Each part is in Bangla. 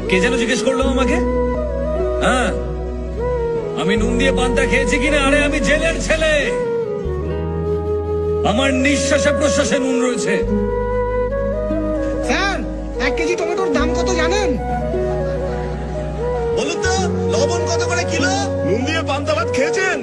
কে যেন জিজ্ঞেস করলো আমাকে? হ্যাঁ, আমি নুন দিয়ে পান্তা খেয়েছি কিনা? আরে আমি জেলের ছেলে, আমার নিঃশ্বাসে প্রশ্বাসে নুন রয়েছে। স্যার, 1 কেজি টমেটোর দাম কত জানেন? বলুন তো, লবণ কত করে কিলো? নুন দিয়ে পান্তা ভাত খেয়েছেন?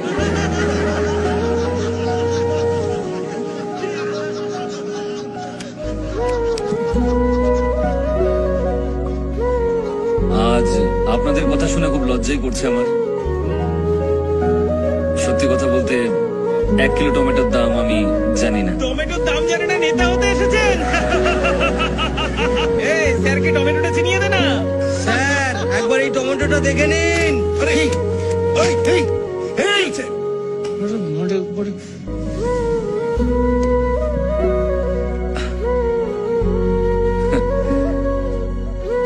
আজ আপনাদের কথা শুনে খুব লজ্জাই করছে আমার। সত্যি কথা বলতে 1 কিলো টমেটোর দাম আমি জানি না। টমেটোর দাম জানে না, নেতা হতে এসেছেন? এই স্যারকে টমেটোটা চিনিয়ে দে না। স্যার, একবার এই টমেটোটা দেখে নিন। আরে এই এই এই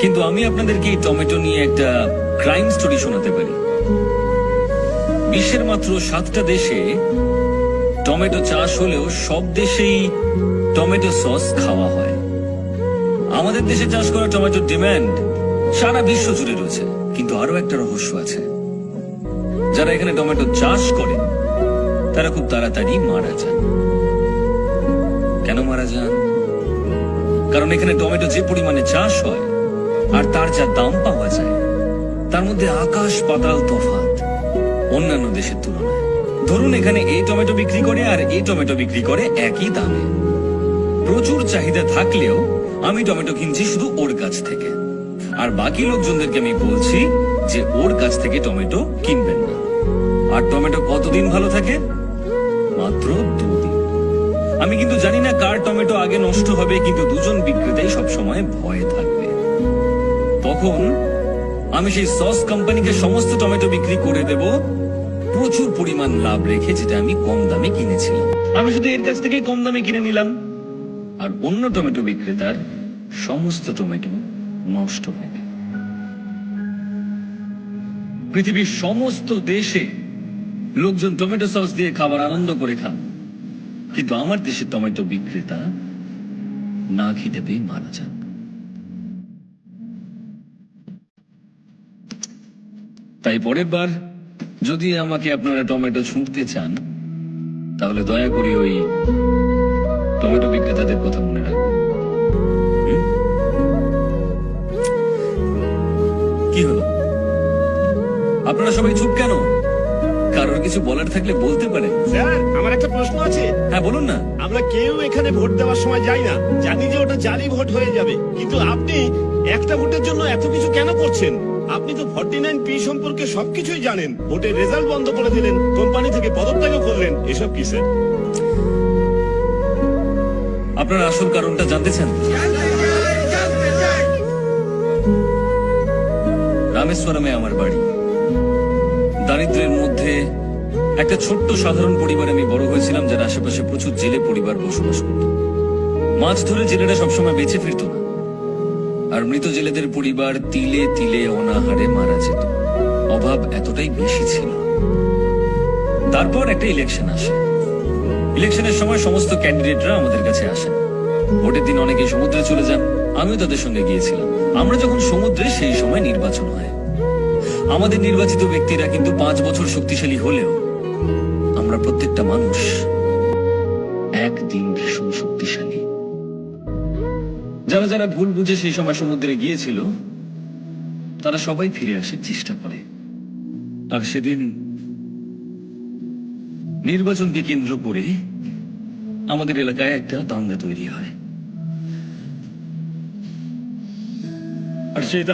কিন্তু আমি আপনাদেরকে এই টমেটো নিয়ে একটা ক্রাইম স্টোরি শোনাতে পারি। বিশ্বের মাত্র 7টা দেশে টমেটো চাষ হলেও সব দেশেই টমেটো সস খাওয়া হয়। আমাদের দেশে চাষ করা টমেটোর ডিমান্ড সারা বিশ্ব জুড়ে রয়েছে। কিন্তু আরো একটা রহস্য আছে, যারা এখানে টমেটো চাষ করে তারা খুব তাড়াতাড়ি মারা যান। কেন মারা যান? কারণ এখানে টমেটো যে পরিমাণে চাষ হয় আর তার যা দাম পাওয়া যায়, তার মধ্যে আকাশ পাতাল তফাৎ অন্যান্য দেশের তুলনায়। ধরুন এখানে এই টমেটো বিক্রি করে আর এই টমেটো বিক্রি করে একই দামে। প্রচুর চাহিদা থাকলেও আমি টমেটো কিনছি শুধু ওর কাছ থেকে, আর বাকি লোকজনদেরকে আমি বলছি যে ওর কাছ থেকে টমেটো কিনবেন না। আর টমেটো কতদিন ভালো থাকে? মাত্র 2 দিন। আমি কিন্তু জানি না কার টমেটো আগে নষ্ট হবে, কিন্তু দুজন বিক্রেতাই সবসময় ভয়ে থাকবে। তখন আমি সেই সস কোম্পানিকে সমস্ত টমেটো বিক্রি করে দেব প্রচুর পরিমাণ লাভ রেখে, যেটা আমি কম দামে কিনেছিলাম। আমি শুধু এর কাছ থেকে কম দামে কিনে নিলাম, আর অন্য টমেটো বিক্রেতার সমস্ত টমেটো নষ্ট হয়ে গেল। পৃথিবীর সমস্ত দেশে লোকজন টমেটো সস দিয়ে খাবার আনন্দ করে খান, কিন্তু আমার দেশের টমেটো বিক্রেতা না খেতে পেয়ে মারা যান। তাই পরের বার যদি আমাকে আপনারা টমেটো ছুঁড়তে চান, তাহলে দয়া করে ওই টমেটো বিক্রেতাদের কথা মনে রাখবেন। কি হলো? আপনারা সবাই চুপ কেন? কারোর কিছু বলার থাকলে বলতে পারেন। স্যার, আমার একটা প্রশ্ন আছে। হ্যাঁ, বলুন না। আমরা কেউ এখানে ভোট দেওয়ার সময় যাই না, জানি যে ওটা জালি ভোট হয়ে যাবে, কিন্তু আপনি একটা ভোটের জন্য এত কিছু কেন করছেন? আপনি তো 49P সম্পর্কে সবকিছুই জানেন। ভোটের রেজাল্ট বন্ধ করে দিলেন, কোম্পানি থেকে পদত্যাগও করলেন, এসব কি স্যার? আপনারা আসল কারণটা জানতে চান? রামেশ্বরমে আমার বাড়ি। দারিদ্র্যের মধ্যে একটা ছোট্ট সাধারণ পরিবারে আমি বড় হয়েছিলাম, যার আশেপাশে প্রচুর জেলে পরিবার বসবাস করত। মাছ ধরে জেলেরা সবসময় বেঁচে ফিরত না, আর মৃত জেলেদের পরিবার তিলে তিলে অনাহারে মারা যেত। অভাব এতটাই বেশি ছিল। তারপর একটা ইলেকশন আসে। ইলেকশনের সময় সমস্ত ক্যান্ডিডেটরা আমাদের কাছে আসেন। ভোটের দিন অনেকে সমুদ্রে চলে যান, আমিও তাদের সঙ্গে গিয়েছিলাম। আমরা যখন সমুদ্রে, সেই সময় নির্বাচন হয়। আমাদের নির্বাচিত ব্যক্তিরা কিন্তু 5 বছর শক্তিশালী হলেও আমরা প্রত্যেকটা মানুষ একদিন ভীষণ শক্তিশালী। যারা যারা ভুল বুঝে সেই সময় সমুদ্রে গিয়েছিল, তারা সবাই ফিরে আসার চেষ্টা করে। আর সেদিন নির্বাচনকে কেন্দ্র করে আমাদের এলাকায় একটা দাঙ্গা তৈরি হয়। আর সেই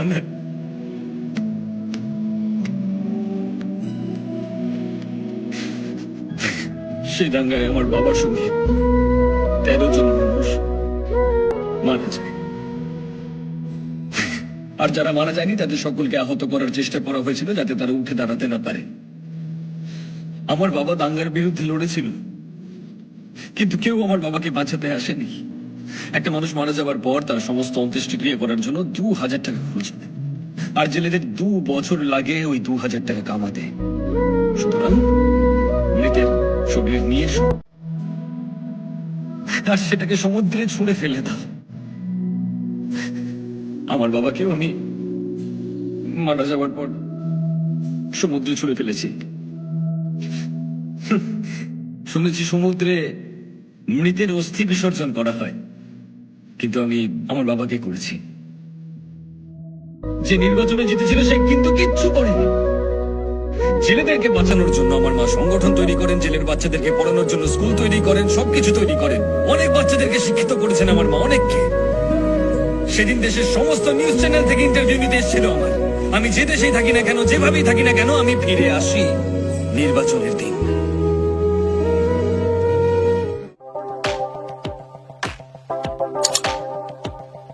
দাঙ্গায় আমার বাবার সঙ্গে 13 জন মানুষ মারা যায়। আর যারা মারা যায়নি তাদের সকলকে আহত করার চেষ্টা করা হয়েছিল, যাতে তারা উঠে দাঁড়াতে না পারে। আমার বাবা দাঙ্গার বিরুদ্ধে লড়েছিল, কিন্তু কেউ আমার বাবাকে বাঁচাতে আসেনি। একটা মানুষ মারা যাবার পর তার সমস্ত অন্ত্যেষ্টিক্রিয়া করার জন্য 2000 টাকা খরচ হয়, আর জেলেদের 2 বছর লাগে ওই 2000 টাকা কামাতে। সুতরাং মৃতের শরীর নিয়ে আর সেটাকে সমুদ্রে ছুঁড়ে ফেলে দাও। আমার বাবাকেও আমি মারা যাওয়ার পর সমুদ্রে ছুঁড়ে ফেলেছি। শুনেছি সমুদ্রে মৃতের অস্থি বিসর্জন করা হয়, কিন্তু আমি আমার বাবাকে করেছি। যে নির্বাচনে জিতেছিল সে কিন্তু কিচ্ছু করেনি। ছেলেদেরকে বাঁচানোর জন্য আমার মা সংগঠন তৈরি করেন, জেলের বাচ্চাদেরকে পড়ানোর জন্য স্কুল তৈরি করেন, সবকিছু তৈরি করেন। অনেক বাচ্চাদেরকে শিক্ষিত করেছেন আমার মা, অনেককে। সেদিন দেশের সমস্ত নিউজ চ্যানেল থেকে ইন্টারভিউ নিতে এসেছিল আমার। আমি যে দেশেই থাকি না কেন, যেভাবেই থাকি না কেন, আমি ফিরে আসি নির্বাচনের দিন।